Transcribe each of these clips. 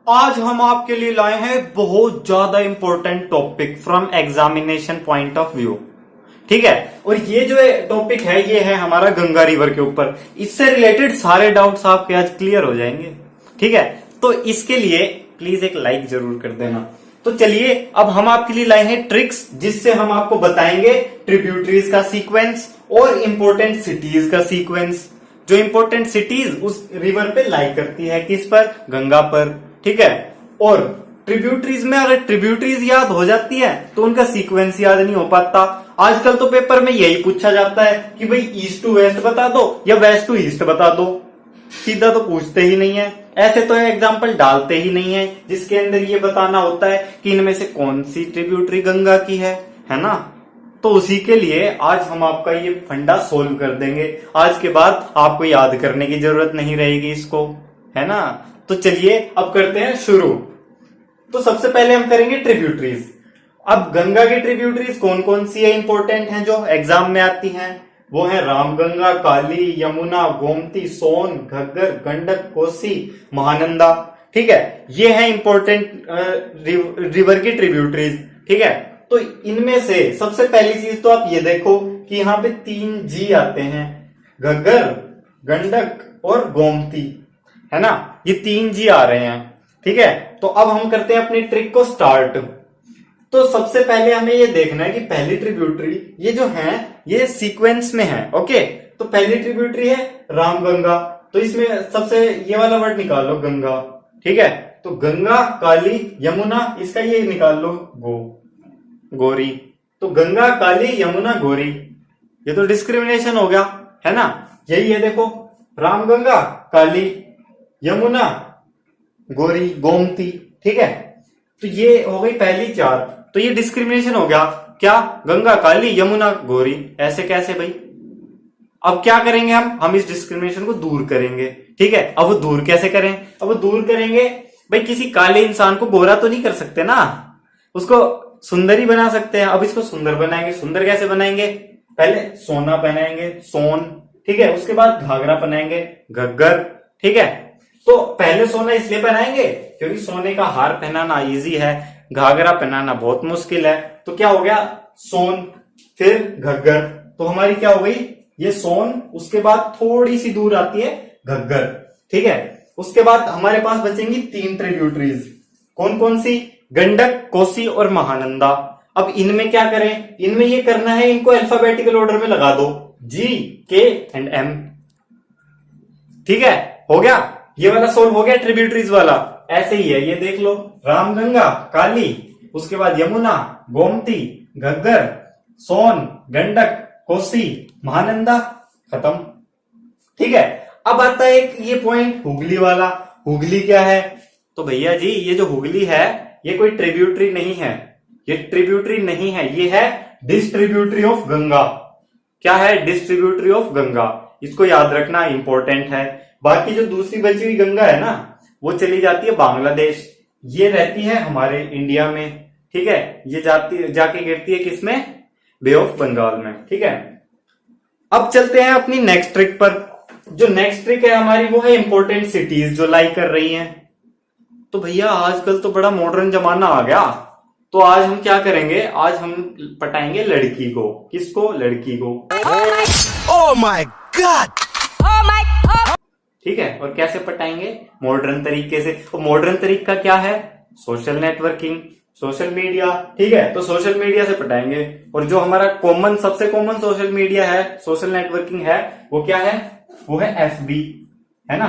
आज हम आपके लिए लाए हैं बहुत ज्यादा important topic from examination point of view. ठीक है, और ये जो टॉपिक है ये है हमारा गंगा रिवर के ऊपर। इससे रिलेटेड सारे डाउट्स आपके आज क्लियर हो जाएंगे। ठीक है, तो इसके लिए प्लीज एक लाइक जरूर कर देना। तो चलिए अब हम आपके लिए लाए हैं ट्रिक्स जिससे हम आपको बताएंगे ट्रिब्यूटरीज का सीक्वेंस और इंपॉर्टेंट सिटीज का सीक्वेंस। जो इंपॉर्टेंट सिटीज उस रिवर पे लाई करती है, किस पर? गंगा पर। ठीक है, और ट्रिब्यूटरीज में अगर ट्रिब्यूटरीज याद हो जाती है तो उनका सीक्वेंस याद नहीं हो पाता। आजकल तो पेपर में यही पूछा जाता है कि भाई ईस्ट टू वेस्ट बता दो या वेस्ट टू ईस्ट बता दो, सीधा तो पूछते ही नहीं है। ऐसे तो एग्जाम्पल डालते ही नहीं है जिसके अंदर ये बताना होता है कि इनमें से कौन सी ट्रिब्यूटरी गंगा की है ना। तो उसी के लिए आज हम आपका ये फंडा सोल्व कर देंगे। आज के बाद आपको याद करने की जरूरत नहीं रहेगी इसको, है ना। तो चलिए अब करते हैं शुरू। तो सबसे पहले हम करेंगे ट्रिब्यूटरीज। अब गंगा की ट्रिब्यूटरीज कौन कौन सी है इंपॉर्टेंट हैं जो एग्जाम में आती हैं? वो है रामगंगा, काली, यमुना, गोमती, सोन, घग्गर, गंडक, कोसी, महानंदा। ठीक है, ये है इंपॉर्टेंट रिवर की ट्रिब्यूटरीज। ठीक है, तो इनमें से सबसे पहली चीज तो आप ये देखो कि यहाँ पे 3 जी आते हैं, घग्गर, गंडक और गोमती, है ना। ये 3 जी आ रहे हैं। ठीक है, तो अब हम करते हैं अपनी ट्रिक को स्टार्ट। तो सबसे पहले हमें ये देखना है कि पहली ट्रिब्यूटरी ये जो है ये सीक्वेंस में है। ओके, तो पहली ट्रिब्यूटरी है रामगंगा, तो इसमें सबसे ये वाला वर्ड निकाल लो, गंगा। ठीक है, तो गंगा, काली, यमुना, इसका ये निकाल लो गोरी। तो गंगा, काली, यमुना, गोरी, ये तो डिस्क्रिमिनेशन हो गया, है ना। यही है, देखो, रामगंगा, काली, यमुना, गोरी, गोमती। ठीक है, तो ये हो गई पहली 4। तो ये डिस्क्रिमिनेशन हो गया, क्या? गंगा, काली, यमुना, गोरी। ऐसे कैसे भाई? अब क्या करेंगे हम इस डिस्क्रिमिनेशन को दूर करेंगे। ठीक है, अब वो दूर कैसे करें? अब वो दूर करेंगे भाई, किसी काले इंसान को गोरा तो नहीं कर सकते ना, उसको सुंदर ही बना सकते हैं। अब इसको सुंदर बनाएंगे। सुंदर कैसे बनाएंगे? पहले सोना पहनाएंगे, सोन। ठीक है, उसके बाद घाघरा पहनाएंगे, घग्गर। ठीक है, तो पहले सोना इसलिए पहनाएंगे क्योंकि सोने का हार पहनाना इजी है, घाघरा पहनाना बहुत मुश्किल है। तो क्या हो गया? सोन, फिर घग्गर। तो हमारी क्या हो गई? ये सोन, उसके बाद थोड़ी सी दूर आती है घग्गर। ठीक है, उसके बाद हमारे पास बचेंगी 3 ट्रिब्यूटरीज। कौन कौन सी? गंडक, कोसी और महानंदा। अब इनमें क्या करें? इनमें ये करना है, इनको अल्फाबेटिकल ऑर्डर में लगा दो, जी, के एंड एम। ठीक है, हो गया, ये वाला सोल्व हो गया ट्रिब्यूटरीज वाला। ऐसे ही है, ये देख लो, रामगंगा, काली, उसके बाद यमुना, गोमती, घग्गर, सोन, गंडक, कोसी, महानंदा, खत्म। ठीक है, अब आता है एक ये पॉइंट हुगली वाला। हुगली क्या है? तो भैया जी ये जो हुगली है ये कोई ट्रिब्यूटरी नहीं है, ये ट्रिब्यूटरी नहीं है, ये है डिस्ट्रीब्यूटरी ऑफ गंगा। क्या है? Distributary of Ganga. इसको याद रखना, इंपॉर्टेंट है। बाकी जो दूसरी बची हुई गंगा है ना, वो चली जाती है बांग्लादेश, ये रहती है हमारे इंडिया में। ठीक है, ये जाके गिरती है किसमें? बे ऑफ बंगाल में। ठीक है, अब चलते हैं अपनी नेक्स्ट ट्रिक पर। जो नेक्स्ट ट्रिक है हमारी वो है इंपॉर्टेंट सिटीज जो लाई कर रही हैं। तो भैया आजकल तो बड़ा मॉडर्न जमाना आ गया, तो आज हम क्या करेंगे? आज हम पटाएंगे लड़की को। किसको? लड़की को। Oh my God! ठीक है, और कैसे पटाएंगे? मॉडर्न तरीके से। और मॉडर्न तरीका क्या है? Social networking, social media. ठीक है, तो सोशल मीडिया से पटाएंगे। और जो हमारा कॉमन, सबसे कॉमन सोशल मीडिया है, सोशल नेटवर्किंग है, वो क्या है? वो है FB, है ना,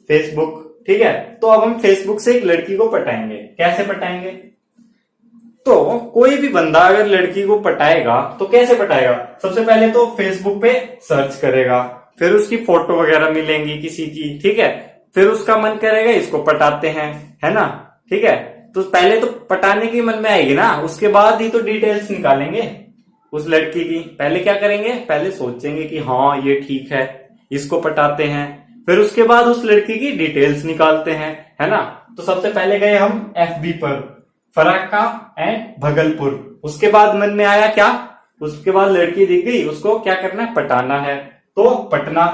फेसबुक। ठीक है, तो अब हम फेसबुक से एक लड़की को पटाएंगे। कैसे पटाएंगे? तो कोई भी बंदा अगर लड़की को पटाएगा तो कैसे पटाएगा? सबसे पहले तो फेसबुक पे सर्च करेगा, फिर उसकी फोटो वगैरह मिलेंगी किसी की। ठीक है, फिर उसका मन करेगा इसको पटाते हैं, है ना। ठीक है, तो पहले तो पटाने की मन में आएगी ना, उसके बाद ही तो डिटेल्स निकालेंगे उस लड़की की। पहले क्या करेंगे? पहले सोचेंगे कि हाँ ये ठीक है, इसको पटाते हैं, फिर उसके बाद उस लड़की की डिटेल्स निकालते हैं, है ना। तो सबसे पहले गए हम FB पर, फराक्का एंड भगलपुर। उसके बाद मन में आया क्या? उसके बाद लड़की दिख गई, उसको क्या करना है? पटाना है, तो पटना।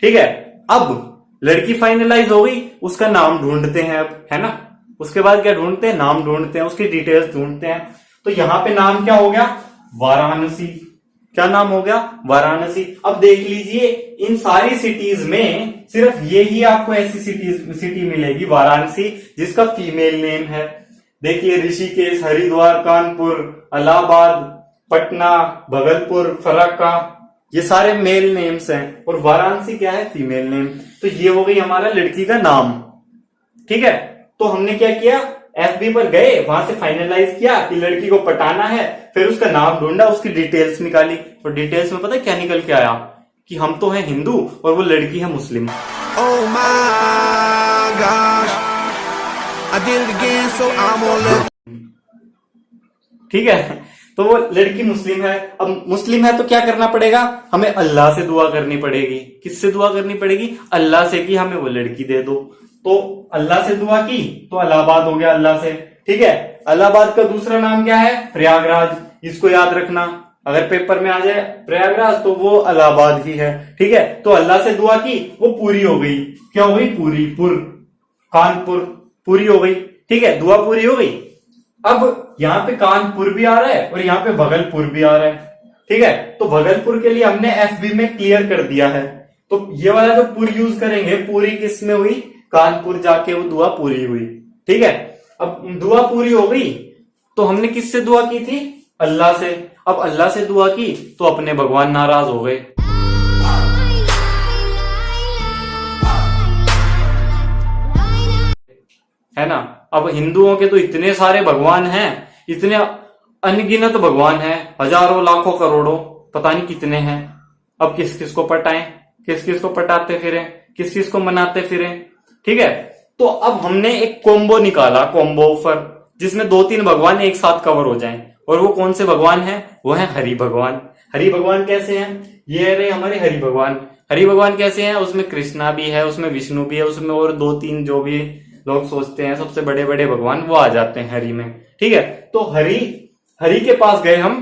ठीक है, अब लड़की फाइनलाइज हो गई, उसका नाम ढूंढते हैं अब, है ना। उसके बाद क्या ढूंढते हैं, नाम ढूंढते हैं, उसकी डिटेल्स ढूंढते हैं। तो यहाँ पे नाम क्या हो गया, वाराणसी। क्या नाम हो गया, वाराणसी। अब देख लीजिए इन सारी सिटीज में सिर्फ ये ही आपको ऐसी सिटी मिलेगी वाराणसी जिसका फीमेल नेम है। देखिए ऋषिकेश, हरिद्वार, कानपुर, इलाहाबाद, पटना, भागलपुर, फराक्का, ये सारे मेल नेम्स हैं और वाराणसी क्या है, फीमेल नेम। तो ये हो गई हमारा लड़की का नाम। ठीक है, तो हमने क्या किया, FB पर गए, वहां से फाइनलाइज किया कि लड़की को पटाना है, फिर उसका नाम ढूंढा, उसकी डिटेल्स निकाली और डिटेल्स में पता है क्या निकल के आया कि हम तो हैं हिंदू और वो लड़की है मुस्लिम। Oh my gosh, I did it again, so I'm all in. ठीक है, तो वो लड़की मुस्लिम है। अब मुस्लिम है तो क्या करना पड़ेगा, हमें अल्लाह से दुआ करनी पड़ेगी। किससे दुआ करनी पड़ेगी, अल्लाह से कि हमें वो लड़की दे दो। तो अल्लाह से दुआ की तो इलाहाबाद हो गया अल्लाह से। ठीक है, इलाहाबाद का दूसरा नाम क्या है, प्रयागराज। इसको याद रखना, अगर पेपर में आ जाए प्रयागराज तो वो इलाहाबाद ही है। ठीक है, तो अल्लाह से दुआ की, वो पूरी हो गई। क्या हो गई, पूरी, कानपुर पूरी हो गई। ठीक है, दुआ पूरी हो गई। अब यहाँ पे कानपुर भी आ रहा है और यहाँ पे भागलपुर भी आ रहा है। ठीक है, तो भागलपुर के लिए हमने FB में क्लियर कर दिया है। तो ये वाला जो पूरी यूज करेंगे, पूरी किस में हुई, कानपुर जाके वो दुआ पूरी हुई। ठीक है, अब दुआ पूरी हो गई तो हमने किससे दुआ की थी, अल्लाह से। अब अल्लाह से दुआ की तो अपने भगवान नाराज हो गए। है ना। अब हिंदुओं के तो इतने सारे भगवान हैं, इतने अनगिनत भगवान हैं, हजारों लाखों करोड़ों, पता नहीं कितने हैं। अब किस किस को पटाएं, किस किस को पटाते फिरें, किस किस को मनाते फिरें। ठीक है, तो अब हमने एक कॉम्बो निकाला, कॉम्बो ऑफर, जिसमें 2-3 भगवान एक साथ कवर हो जाएं। और वो कौन से भगवान हैं, वो है हरि भगवान। हरि भगवान कैसे हैं, ये रहे हमारे हरि भगवान। हरि भगवान कैसे हैं, उसमें कृष्णा भी है, उसमें विष्णु भी है, उसमें और 2-3 जो भी लोग सोचते हैं सबसे बड़े बड़े भगवान, वो आ जाते हैं हरि में। ठीक है, तो हरि के पास गए हम,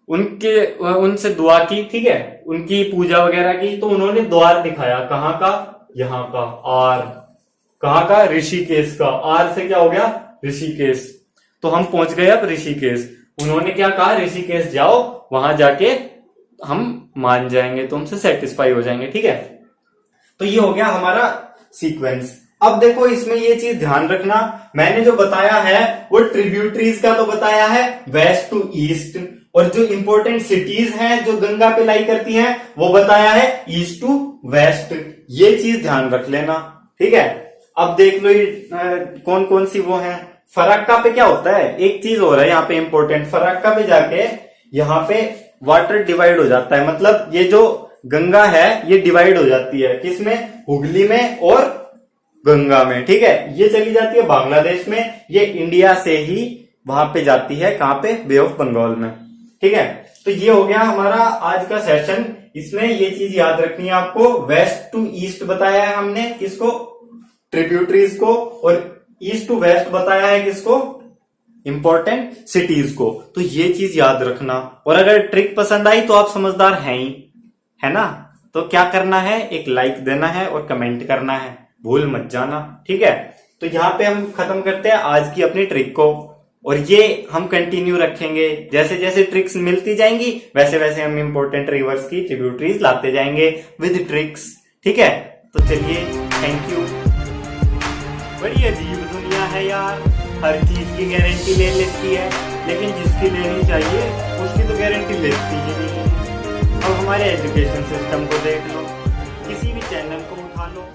उनसे दुआ की। ठीक है, उनकी पूजा वगैरह की। तो उन्होंने द्वार दिखाया, कहाँ का, यहाँ का, आर, कहाँ का, ऋषिकेश का। आर से क्या हो गया, ऋषिकेश। तो हम पहुंच गए अब ऋषिकेश। उन्होंने क्या कहा, ऋषिकेश जाओ, वहां जाके हम मान जाएंगे, तुमसे सेटिस्फाई हो जाएंगे। ठीक है, तो ये हो गया हमारा सीक्वेंस। अब देखो इसमें ये चीज ध्यान रखना, मैंने जो बताया है वो ट्रिब्यूटरीज का तो बताया है वेस्ट टू ईस्ट, और जो इंपॉर्टेंट सिटीज हैं जो गंगा पे लाई करती हैं वो बताया है ईस्ट टू वेस्ट। ये चीज ध्यान रख लेना। ठीक है, अब देख लो कौन कौन सी वो है। फराक्का पे क्या होता है, एक चीज हो रहा है यहाँ पे इंपॉर्टेंट, फराक्का पे जाके यहाँ पे वाटर डिवाइड हो जाता है। मतलब ये जो गंगा है ये डिवाइड हो जाती है, किसमें, हुगली में और गंगा में। ठीक है, ये चली जाती है बांग्लादेश में, ये इंडिया से ही वहां पे जाती है, कहां पे, बे ऑफ बंगाल में। ठीक है, तो ये हो गया हमारा आज का सेशन। इसमें ये चीज याद रखनी है आपको, वेस्ट टू ईस्ट बताया है हमने किसको, ट्रिब्यूटरीज को, और ईस्ट टू वेस्ट बताया है किसको, इंपॉर्टेंट सिटीज को। तो ये चीज याद रखना। और अगर ट्रिक पसंद आई तो आप समझदार हैं ही, है ना। तो क्या करना है, एक लाइक देना है और कमेंट करना है, भूल मत जाना। ठीक है, तो यहाँ पे हम खत्म करते हैं आज की अपनी ट्रिक को, और ये हम कंटिन्यू रखेंगे। जैसे जैसे ट्रिक्स मिलती जाएंगी वैसे वैसे हम इंपॉर्टेंट रिवर्स की ट्रिब्यूटरीज लाते जाएंगे विद ट्रिक्स। ठीक है, तो चलिए, थैंक यू। बड़ी अजीब दुनिया है यार, हर चीज की गारंटी ले लेती है, लेकिन जिसकी लेनी चाहिए उसकी तो गारंटी लेती ही नहीं है। अब हमारे एजुकेशन सिस्टम को देख लो, किसी भी चैनल को उठा लो,